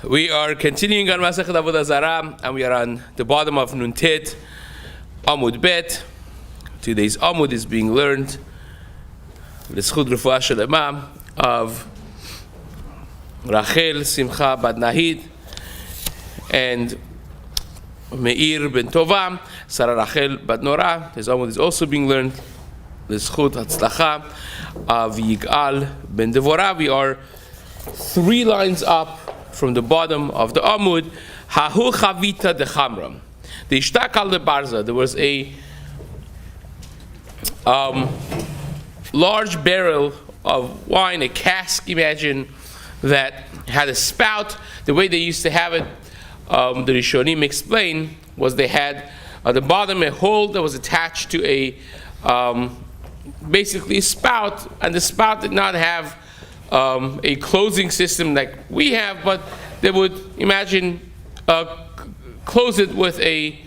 We are continuing on Mesechet Avodah Zarah, and we are on the bottom of Nun Tet, Amud Bet. Today's Amud is being learned, the Schud Refuah Shelema of Rachel Simcha Bad Nahid and Meir Ben Tova, Sarah Rachel Bad Nora. His Amud is also being learned, the Schud Hatzlacha of Yigal Ben Devorah. We are 3 lines up from the bottom of the Amud. Hahu Chavita de Chamram. The Ishtakal de Barza. There was a large barrel of wine, a cask, imagine, that had a spout. The way they used to have it, the Rishonim explain, was they had at the bottom a hole that was attached to a basically a spout, and the spout did not have a closing system like we have, but they would imagine close it with a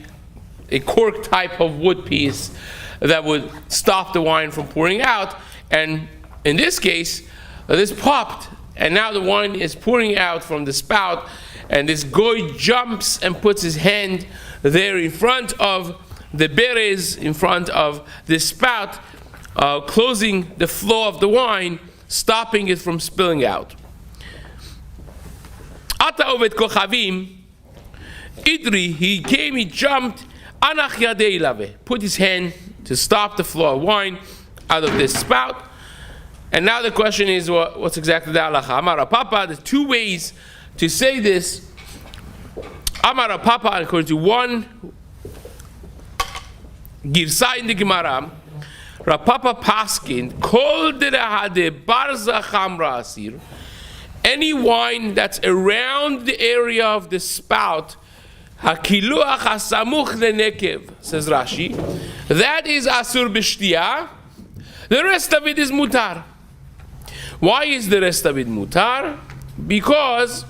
cork type of wood piece that would stop the wine from pouring out. And in this case, this popped, and now the wine is pouring out from the spout, and this goy jumps and puts his hand there in front of the berez, in front of the spout, closing the flow of the wine, stopping it from spilling out. Ata Ovet Kochavim, Idri, he came, he jumped, Anach Yadei Lave, put his hand to stop the flow of wine out of this spout. And now the question is, what's exactly the halacha? Amar Papa, there's 2 ways to say this. Amar Papa, according to one Girsa in the Gemara, Rapapa Paskin, Kol derahade barza chamra asir, any wine that's around the area of the spout, hakiluach hasamuch lenekev, says Rashi, that is asur b'shtiya. The rest of it is mutar. Why is the rest of it mutar? Because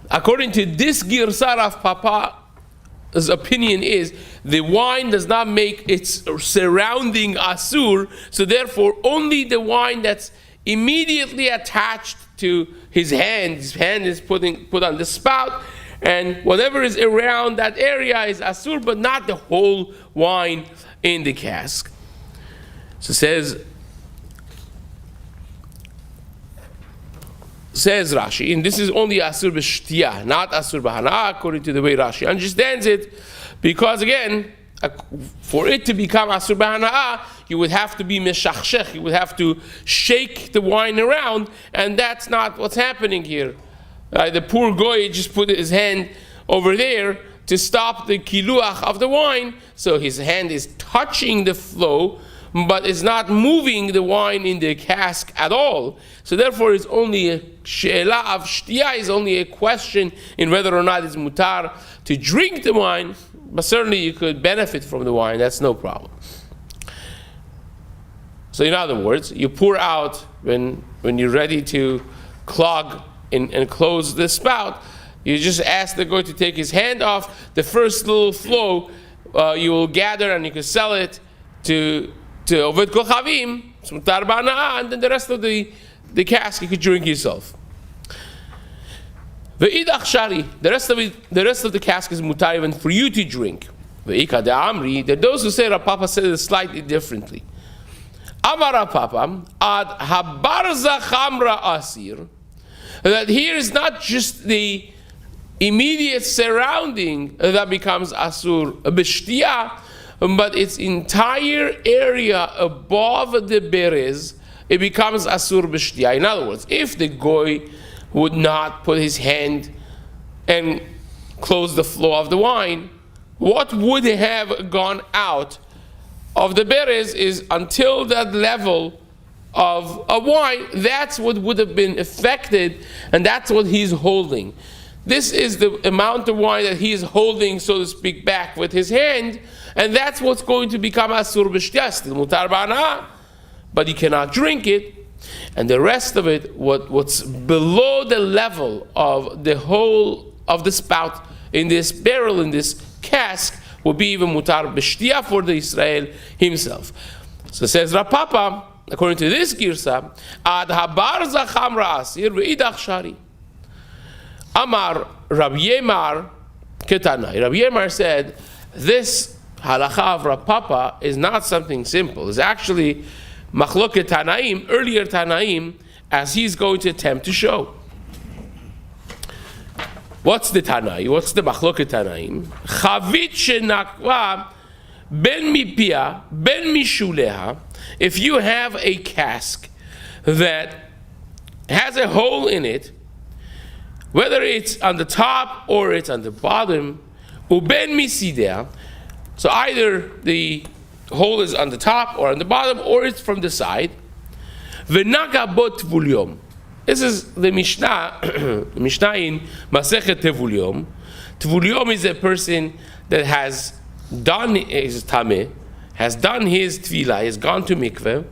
according to this Girsar of Papa's opinion is the wine does not make its surrounding asur, so therefore only the wine that's immediately attached to his hand is put on the spout, and whatever is around that area is asur, but not the whole wine in the cask. So says Rashi, and this is only asur b'shtiyah, not asur b'hana, according to the way Rashi understands it, because again, for it to become asur b'hana, you would have to be meshachshech, you would have to shake the wine around, and that's not what's happening here. The poor goy just put his hand over there to stop the kiluach of the wine, so his hand is touching the flow, but it's not moving the wine in the cask at all. So therefore, it's only a she'ela of shtiyah, is only a question in whether or not it's mutar to drink the wine, but certainly you could benefit from the wine, that's no problem. So in other words, you pour out when you're ready to clog and close the spout, you just ask the guy to take his hand off. The first little flow you will gather, and you can sell it to Ovet Kochavim, and then the rest of the cask you could drink yourself. Ve'idach shari, the rest of the cask is mutar even for you to drink. Ve'ika de amri, there are those who say Rav Papa said it slightly differently. Amar Rav Papa, ad habarza chamra asir, that here is not just the immediate surrounding that becomes asur b'shtiyah, but its entire area above the berez, it becomes asur b'shtiyah. In other words, if the goy would not put his hand and close the flow of the wine, what would have gone out of the berez is until that level of a wine, that's what would have been affected, and that's what he's holding. This is the amount of wine that he is holding, so to speak, back with his hand, and that's what's going to become asur b'shtiyah, still mutar b'hana, but he cannot drink it. And the rest of it, what's below the level of the whole of the spout in this barrel, in this cask, will be even mutar b'shtiyah for the Yisrael himself. So says Rav Papa, according to this girsa, ad habarza chamra asir ve'idach shari. Amar Rabbi Yemar Ketanai. Rabbi Yemar said, this halacha of Rav Papa is not something simple. It's actually machloket Tanaim, earlier Tanaim, as he's going to attempt to show. What's the Tanai? What's the machloket Tanaim? Chavit shenakva ben mipia ben mishuleha. If you have a cask that has a hole in it, whether it's on the top or it's on the bottom, uben misidea, so either the hole is on the top or on the bottom, or it's from the side. V'naga bot tvulyom. This is the Mishnah, Mishnah in Mesechet Tevulyom. Tevulyom is a person that has done his tameh, has done his tefillah, has gone to mikveh,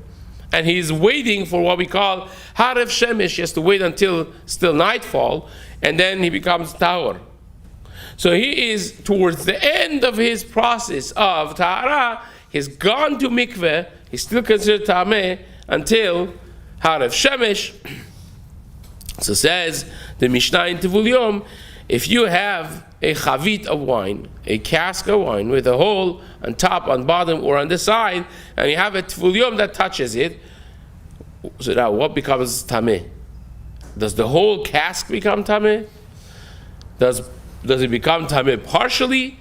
and he is waiting for what we call Harav Shemesh. He has to wait until still nightfall, and then he becomes tahor. So he is towards the end of his process of tahara. He's gone to mikveh. He's still considered tameh until Harav Shemesh. So says the Mishnah in Tevulyom, if you have a chavit of wine, a cask of wine with a hole on top, on bottom, or on the side, and you have a Tevulyom that touches it, so now what becomes tameh? Does the whole cask become tameh? Does it become tameh partially?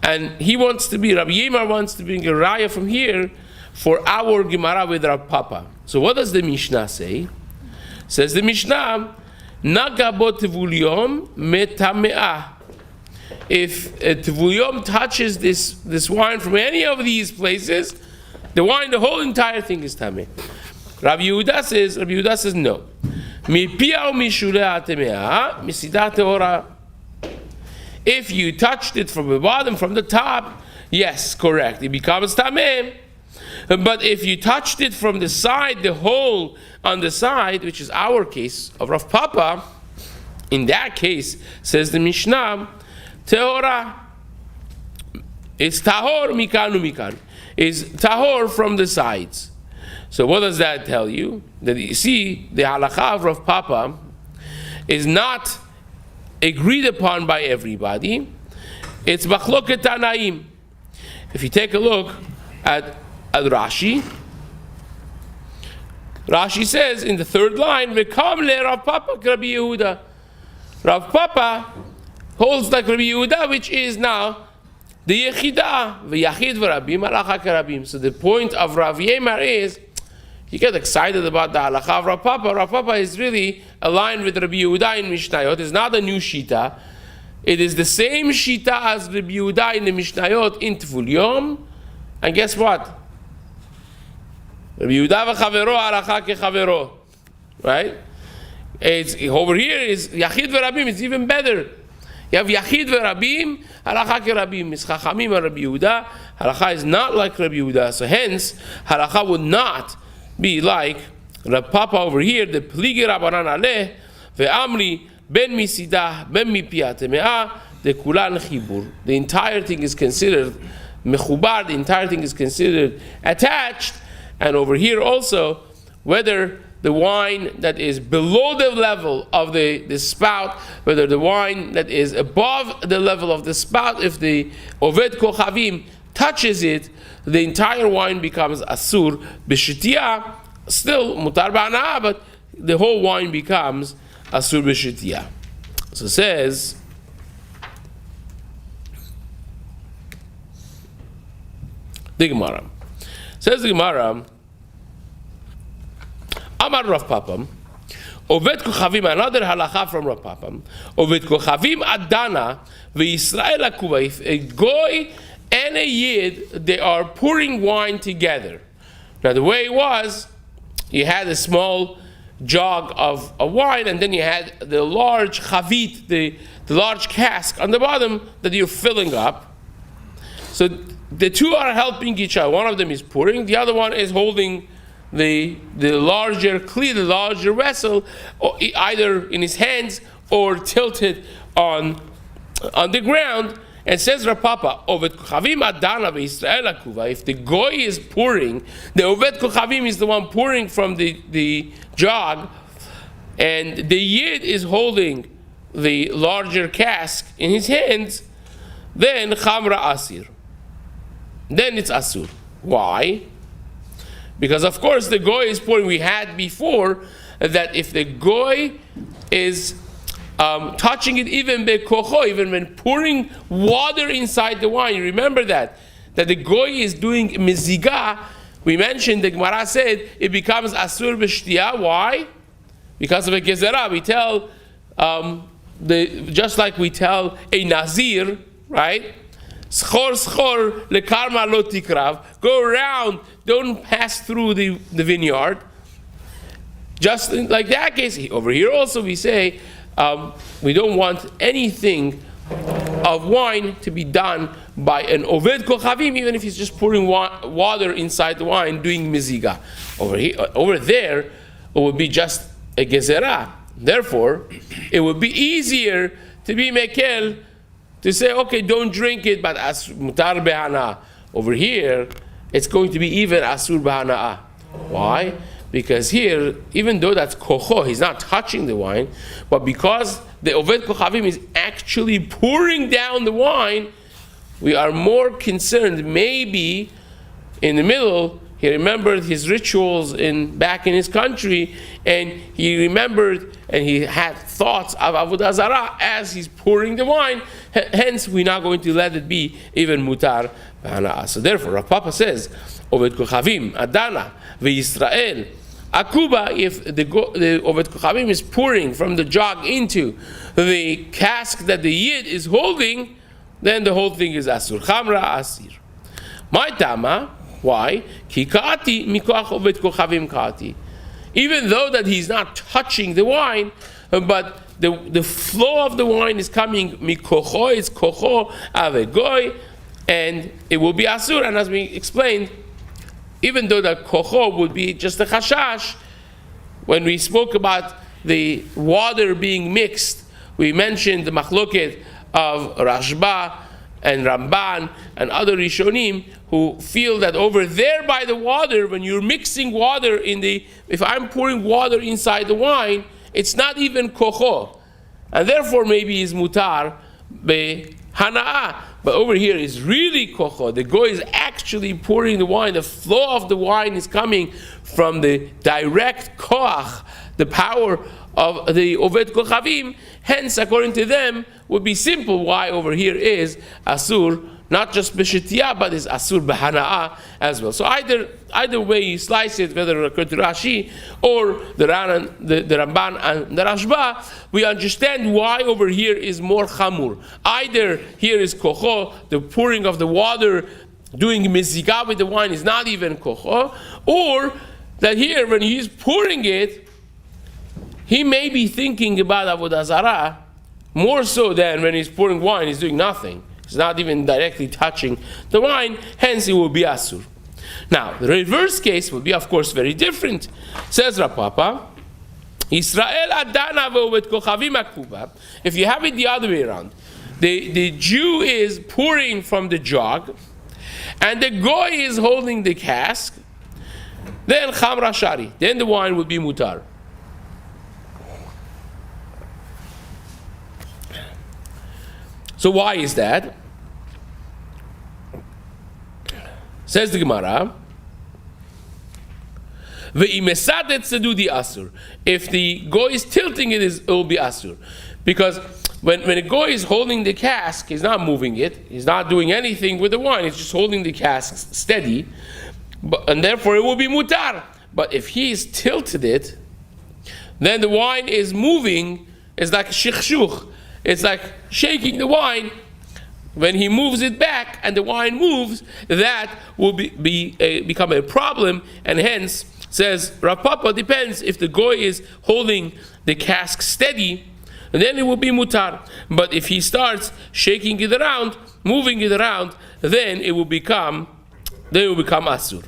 And he wants to be, Rabbi Yemar wants to bring a raya from here for our Gemara with Rav Papa. So what does the Mishnah say? Says the Mishnah, Nagabot Tevulyom metameah. If a Tevulyom touches this wine from any of these places, the wine, the whole entire thing is tameh. Rabbi Yehuda says no. Mipia mishuleh temeah misidat teora. If you touched it from the bottom, from the top, yes, correct, it becomes tameh. But if you touched it from the side, the hole on the side, which is our case of Rav Papa, in that case, says the Mishnah, Tehora, it's tahor mikanu mikan, is tahor from the sides. So what does that tell you? That you see, the halakha of Rav Papa is not agreed upon by everybody. It's machloket tanaim. If you take a look at Rashi says in the third line, "V'kam le Rav Papa Rabbi Yehuda." Rav Papa holds like Rabbi Yehuda, which is now the Yechida, v'Yachid v'Rabim halacha k'Rabim. So the point of Rav Yemar is, you get excited about the halacha of Rav Papa. Rav Papa is really aligned with Rabbi Yehuda in Mishnayot. It's not a new shita. It is the same shita as Rabbi Yehuda in the Mishnayot in Tevulyom. And guess what? Rabbi Yehuda v'chavero halacha kechavero, right? It's over here is Yachid v'Rabim. It's even better. You have Yachid v'Rabim halacha kerabim. It's Chachamim and Rabbi Yehuda. Halacha is not like Rabbi Yehuda. So hence halacha would not be like Rav Papa over here. The pligi Rabbanan aleh ve'amri ben misidah ben mipia temeah the kulan chibur. The entire thing is considered mechubar. The entire thing is considered attached. And over here also, whether the wine that is below the level of the spout, whether the wine that is above the level of the spout, if the oved kochavim touches it, the entire wine becomes asur b'shitiyah, still mutar ba'anah, but the whole wine becomes asur b'shitiyah. So it says, the Gemara. Says the Gemara, Amar Rav Papa, Oved Kochavim, another halacha from Rav Papa, Oved Kochavim Adana, v'Yisraeli akuva, if a goy and a yid, they are pouring wine together. Now the way it was, you had a small jug of wine, and then you had the large chavit, the large cask on the bottom that you're filling up. So the two are helping each other. One of them is pouring, the other one is holding the larger kli, the larger vessel, or either in his hands or tilted on the ground. And says Rav Papa, Oved Kochavim Adana v'Yisraeli akuva. If the goy is pouring, the Oved Kochavim is the one pouring from the jug, and the yid is holding the larger cask in his hands, then Khamra Asir. Then it's Asur. Why? Because of course the goy is pouring. We had before that if the goy is touching it even bekocho, even when pouring water inside the wine, you remember that the goy is doing miziga. We mentioned, the Gemara said it becomes asur b'shtiya. Why? Because of a gezerah. We tell just like we tell a nazir, right? Schor schor lekarma lo tikrav. Go around, don't pass through the vineyard. Just like that case, over here also we say we don't want anything of wine to be done by an oved kochavim, even if he's just pouring water inside the wine, doing miziga. Over there, it would be just a gezerah. Therefore, it would be easier to be mekel, to say, okay, don't drink it, but as mutar behana. Over here, it's going to be even asur behana. Why? Because here, even though that's kocho, he's not touching the wine, but because the oved kochavim is actually pouring down the wine, we are more concerned. Maybe in the middle, he remembered his rituals back in his country, and he remembered and he had thoughts of Avodah Zarah as he's pouring the wine. Hence, we're not going to let it be even mutar b'hana'ah. So therefore, Rav Papa says, Oved Kochavim, Adana, Yisraeli, Akuba, if the Oved Kochavim is pouring from the jug into the cask that the Yid is holding, then the whole thing is Asur. Chamra Asir. My Tama, why? Ki ka'ati mikoach Oved Kochavim ka'ati. Even though that he's not touching the wine, but the flow of the wine is coming mikocho, it's kocho avegoy, and it will be Asur. And as we explained, even though the kocho would be just a chashash, when we spoke about the water being mixed, we mentioned the machloket of Rashba and Ramban and other Rishonim who feel that over there by the water, when you're mixing water if I'm pouring water inside the wine, it's not even kocho. And therefore maybe is mutar be hana'ah. But over here is really kocho. The goy is actually pouring the wine. The flow of the wine is coming from the direct koach, the power of the oved kochavim. Hence, according to them, would be simple why over here is asur, not just b'shetiyah, but is asur b'hana'ah as well. So either way you slice it, whether according to Rashi or the Ramban and the Rashba, we understand why over here is more chamur. Either here is kocho, the pouring of the water, doing mizika with the wine is not even kocho, or that here when he's pouring it, he may be thinking about Avodah Zarah more so than when he's pouring wine, he's doing nothing. He's not even directly touching the wine, hence it will be Asur. Now, the reverse case will be, of course, very different. Says Rav Papa, Yisrael adana ve'oved kochavim akuba. If you have it the other way around, the Jew is pouring from the jug, and the goy is holding the cask, then chamra shari, then the wine will be mutar. So why is that? Says the Gemara, if the goy is tilting it, it will be asur. Because when a goy is holding the cask, he's not moving it, he's not doing anything with the wine, he's just holding the cask steady, and therefore it will be mutar. But if he's tilted it, then the wine is moving, it's like shikshuch. It's like shaking the wine. When he moves it back and the wine moves, that will become a problem. And hence, says Rav Papa, depends if the goy is holding the cask steady, and then it will be mutar. But if he starts shaking it around, moving it around, then it will become asur.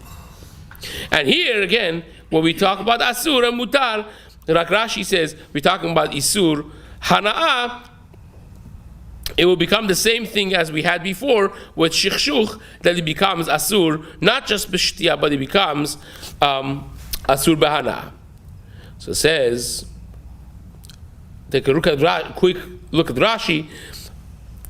And here again, when we talk about asur and mutar, like Rashi says, we're talking about isur hana'ah. It will become the same thing as we had before with shikshuch, that it becomes asur, not just b'shtiyah, but it becomes asur b'hana'ah. So it says, take a quick look at Rashi.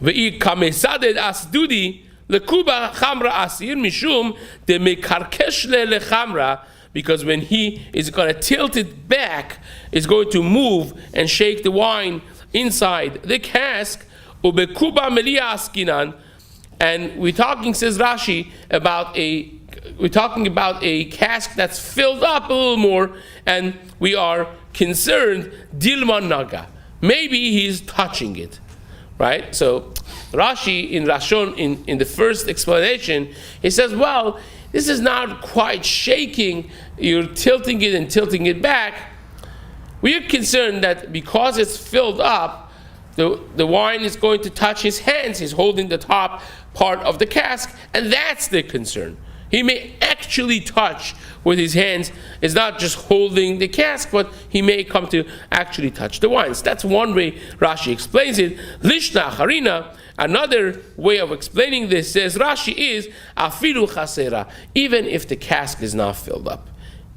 Ve'i kamesaded asdudi lekuba chamra asir mishum de mekarkesh lechamra, because when he is going to tilt it back, it's going to move and shake the wine inside the cask. Ubekuba melia askinan, and we're talking, says Rashi, we're talking about a cask that's filled up a little more, and we are concerned dilman naga. Maybe he's touching it, right? So Rashi in Rashon, in the first explanation, he says, well, this is not quite shaking. You're tilting it and tilting it back. We're concerned that because it's filled up, the wine is going to touch his hands. He's holding the top part of the cask, and that's the concern. He may actually touch with his hands. It's not just holding the cask, but he may come to actually touch the wines. That's one way Rashi explains it. Lishna Harina, another way of explaining this, says Rashi, is afilu chasera, even if the cask is not filled up.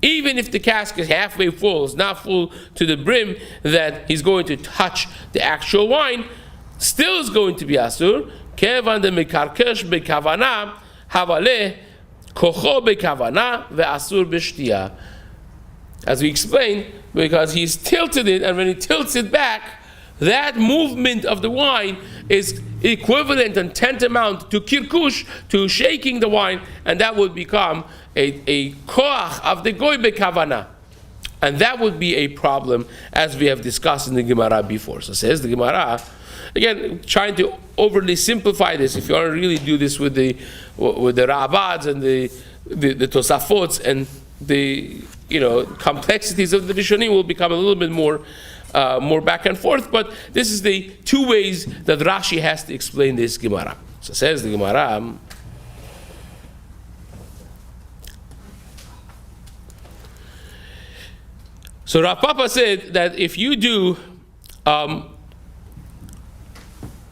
Even if the cask is halfway full, it's not full to the brim that he's going to touch the actual wine, still is going to be asur. Kevan de mekarkesh bekavana havaleh kocho bekavana ve'asur b'shtia. As we explained, because he's tilted it, and when he tilts it back, that movement of the wine is equivalent and tantamount to kirkush, to shaking the wine, and that would become a koach of the goy bekavana. And that would be a problem, as we have discussed in the Gemara before. So says the Gemara, again, trying to overly simplify this. If you want to really do this with the Ravads and the Tosafots and the complexities of the Rishonim, will become a little bit more back and forth. But this is the two ways that Rashi has to explain this Gemara. So says the Gemara. So Rav Papa said that if you do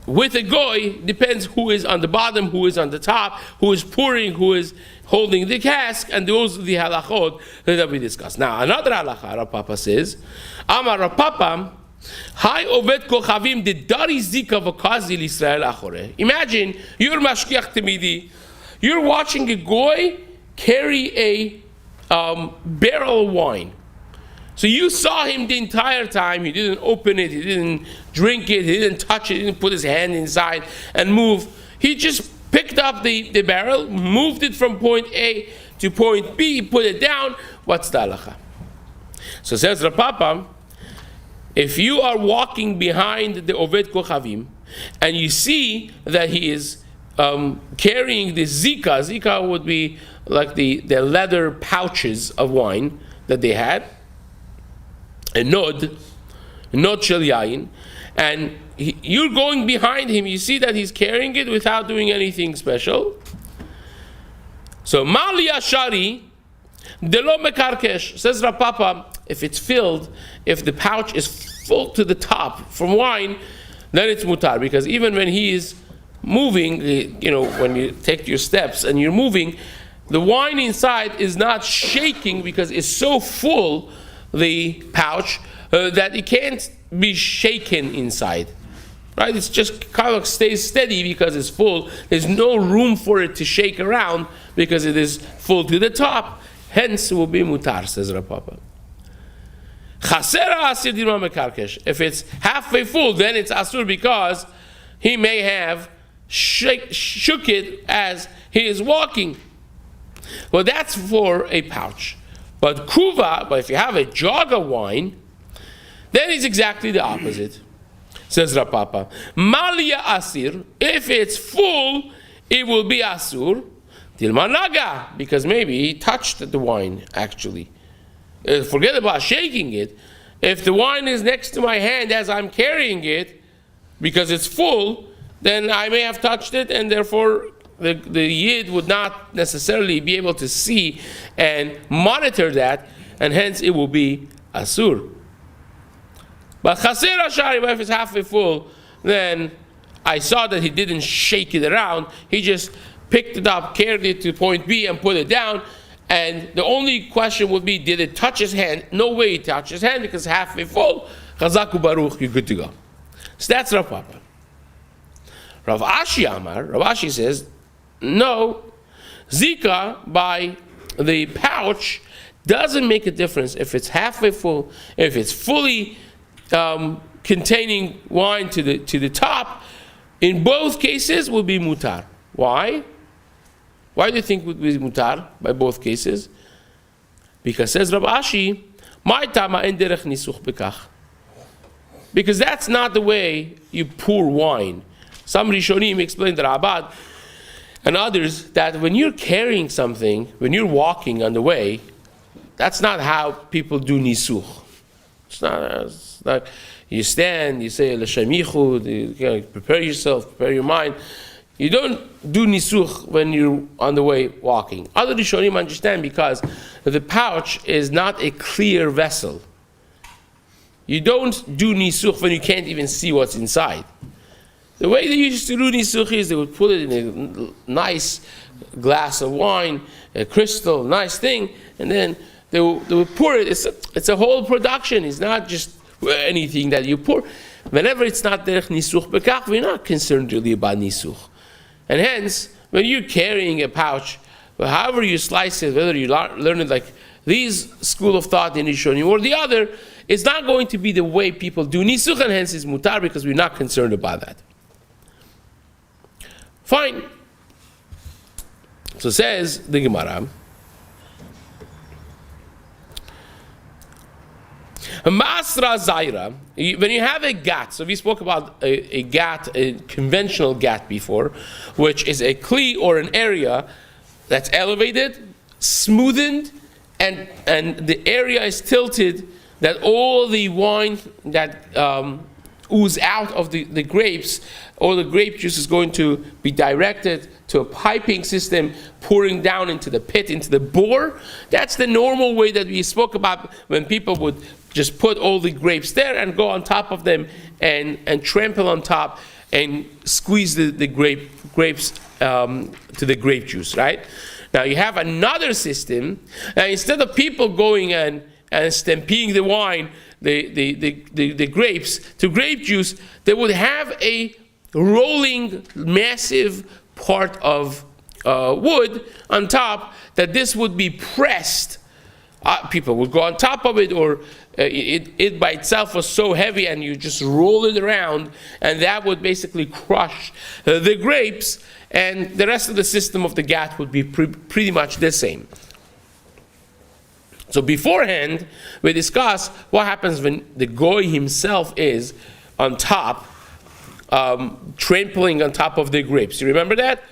with a goy, depends who is on the bottom, who is on the top, who is pouring, who is holding the cask, and those are the halachot that we discussed. Now, another halacha, Rav Papa says, Amar Rav Papa, Hai ovet kochavim de dari zika v'kazi l'Yisrael achore. Imagine you're mashkiach temidi, you're watching a goy carry a barrel of wine. So you saw him the entire time. He didn't open it, he didn't drink it, he didn't touch it, he didn't put his hand inside and move. He just picked up the barrel, moved it from point A to point B, put it down. What's the halacha? So says Rav Papa, if you are walking behind the Oved Kochavim and you see that he is carrying the zika would be like the leather pouches of wine that they had, a nod shel yain, and you're going behind him, you see that he's carrying it without doing anything special. So mali ashari delo mekarkesh, says Rav Papa, if it's filled, if the pouch is full to the top from wine, then it's mutar, because even when he is moving, when you take your steps and you're moving, the wine inside is not shaking because it's so full, the pouch, that it can't be shaken inside, right? It's just kind of stays steady because it's full. There's no room for it to shake around because it is full to the top. Hence, it will be mutar, says Rav Papa. If it's halfway full, then it's asur because he may have shook it as he is walking. Well, that's for a pouch. But if you have a jug of wine, then it's exactly the opposite. Says Rav Papa, Malia asir, if it's full, it will be asur, tilmanaga, because maybe he touched the wine actually. Forget about shaking it. If the wine is next to my hand as I'm carrying it, because it's full, then I may have touched it, and therefore the yid would not necessarily be able to see and monitor that, and hence it will be asur. But chaser ashari, if it's halfway full, then I saw that he didn't shake it around. He just picked it up, carried it to point B, and put it down. And the only question would be, did it touch his hand? No way it touched his hand because it's halfway full. Chazaku Baruch, you're good to go. So that's Rav Papa. Rav Ashi Amar, Rav Ashi says, no, Zika by the pouch doesn't make a difference if it's halfway full, if it's fully containing wine to the top. In both cases will be mutar. Why? Why do you think it would be mutar by both cases? Because says Rav Ashi, my tama en derech nisuch bekach. Because that's not the way you pour wine. Some Rishonim explained the Rabbad and others that when you're carrying something, when you're walking on the way, that's not how people do nisuch. It's not you stand, you say l'shem yichud, you prepare yourself, prepare your mind. You don't do nisuch when you're on the way walking. Other Rishonim understand because the pouch is not a clear vessel. You don't do nisuch when you can't even see what's inside. The way they used to do nisuch is they would put it in a nice glass of wine, a crystal, nice thing, and then they would pour it. It's a whole production. It's not just anything that you pour. Whenever it's not derech nisuch bekach, we're not concerned really about nisuch. And hence, when you're carrying a pouch, however you slice it, whether you learn it like these school of thought in Rishonim or the other, it's not going to be the way people do nisuch, and hence it's mutar because we're not concerned about that. Fine. So says the Gemara, Masra Zaira, when you have a gat, so we spoke about a gat, a conventional gat before, which is a kli or an area that's elevated, smoothened, and the area is tilted that all the wine that ooze out of the grapes, all the grape juice is going to be directed to a piping system pouring down into the pit, into the bore. That's the normal way that we spoke about when people would just put all the grapes there and go on top of them and trample on top and squeeze the grapes to the grape juice, right? Now you have another system, and instead of people going and stampeding the wine, the grapes to grape juice, they would have a rolling massive part of wood on top that this would be pressed. People would go on top of it, or it by itself was so heavy and you just roll it around, and that would basically crush the grapes, and the rest of the system of the gat would be pretty much the same. So beforehand, we discussed what happens when the goy himself is on top, trampling on top of the grapes. You remember that?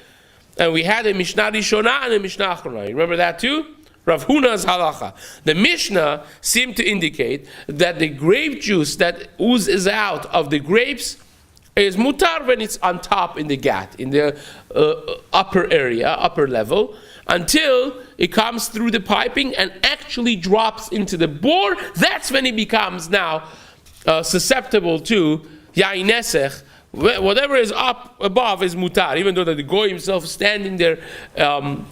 And we had a Mishnah Rishona and a Mishnah Achrona. You remember that too? Rav Huna's halacha. The Mishnah seemed to indicate that the grape juice that oozes out of the grapes is mutar when it's on top in the gat, in the upper area, upper level, until it comes through the piping and actually drops into the bore. That's when it becomes now susceptible to yain nesech. Whatever is up above is mutar, even though the goy himself standing there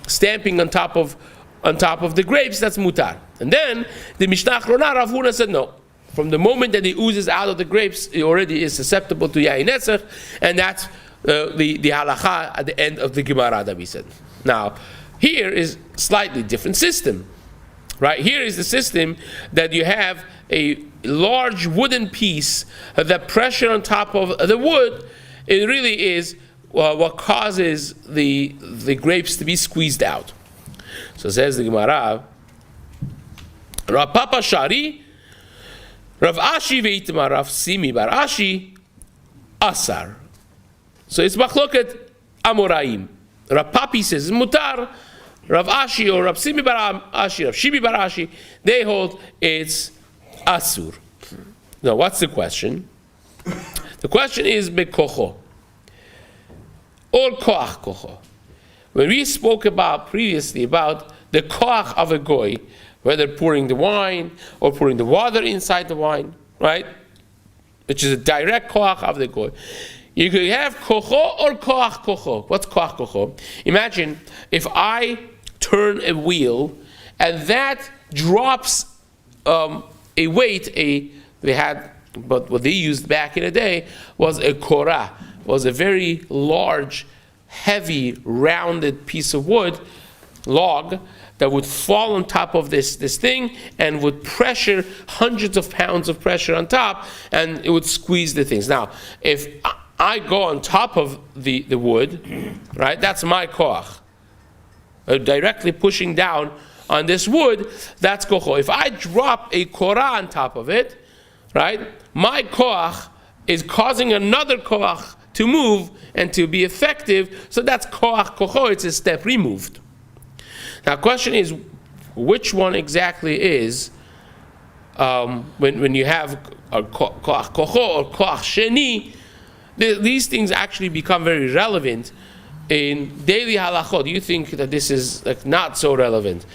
stamping on top of the grapes, that's mutar. And then the Mishnah Achrona, Rav Huna said no. From the moment that it oozes out of the grapes, it already is susceptible to yain nesech, and that's the halacha at the end of the Gemara that we said. Now, here is slightly different system, right? Here is the system that you have a large wooden piece that pressure on top of the wood, it really is what causes the grapes to be squeezed out. So says the Gemara, Rav Papa Shari, Rav Ashi ve'itma Rav Simi bar Ashi Asar. So it's machloket Amoraim. Rav Papi says mutar. Rav Ashi or Rav Simi bar Ashi, Rav Shimi bar Ashi, they hold it's asur. Now, what's the question? The question is bekocho or koach kocho. When we spoke about previously about the koach of a goy, whether pouring the wine or pouring the water inside the wine, right? Which is a direct koach of the goy. You could have kocho or koach kocho. What's koach kocho? Imagine if I turn a wheel and that drops a weight. We had but what they used back in the day was a korah, was a very large, heavy, rounded piece of wood, log, that would fall on top of this thing and would pressure, hundreds of pounds of pressure on top, and it would squeeze the things. Now, if I go on top of the wood, right, that's my koach. Directly pushing down on this wood, that's kocho. If I drop a korah on top of it, right, my koach is causing another koach to move and to be effective, so that's koach kocho, it's a step removed. Now, the question is, which one exactly is, when you have a koach kocho or koach sheni, these things actually become very relevant in daily halachot. You think that this is like not so relevant,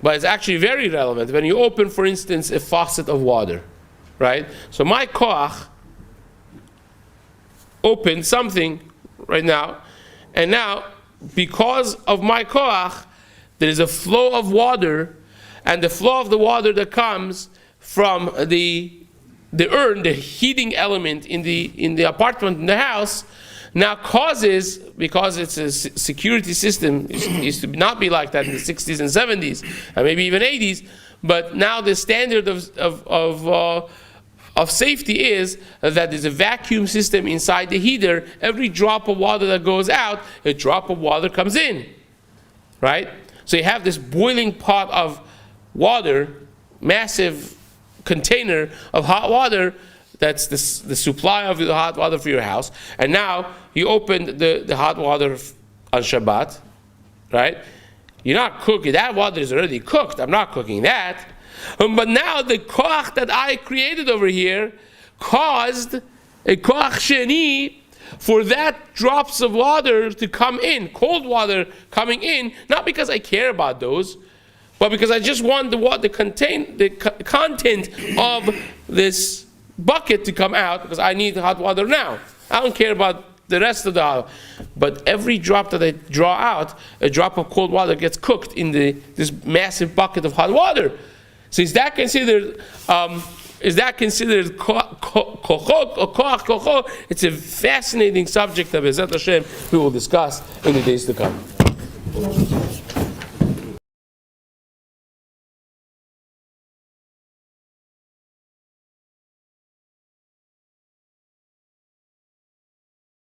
but it's actually very relevant when you open, for instance, a faucet of water, right? So my koach opened something right now, and now because of my koach, there is a flow of water, and the flow of the water that comes from the urn, the heating element in the apartment, in the house, now causes, because it's a security system, it used to not be like that in the 60s and 70s, and maybe even 80s, but now the standard of safety is that there's a vacuum system inside the heater. Every drop of water that goes out, a drop of water comes in, right? So you have this boiling pot of water, massive container of hot water, that's the supply of the hot water for your house. And now you open the hot water on Shabbat, right? You're not cooking. That water is already cooked. I'm not cooking that. But now the koach that I created over here caused a koach sheni for that drops of water to come in, cold water coming in, not because I care about those, but because I just want the content of this bucket to come out, because I need hot water now. I don't care about the rest of the hot. But every drop that I draw out, a drop of cold water gets cooked in this massive bucket of hot water. So is that considered kochok or koach kocho? It's a fascinating subject that B'ezrat Hashem we will discuss in the days to come.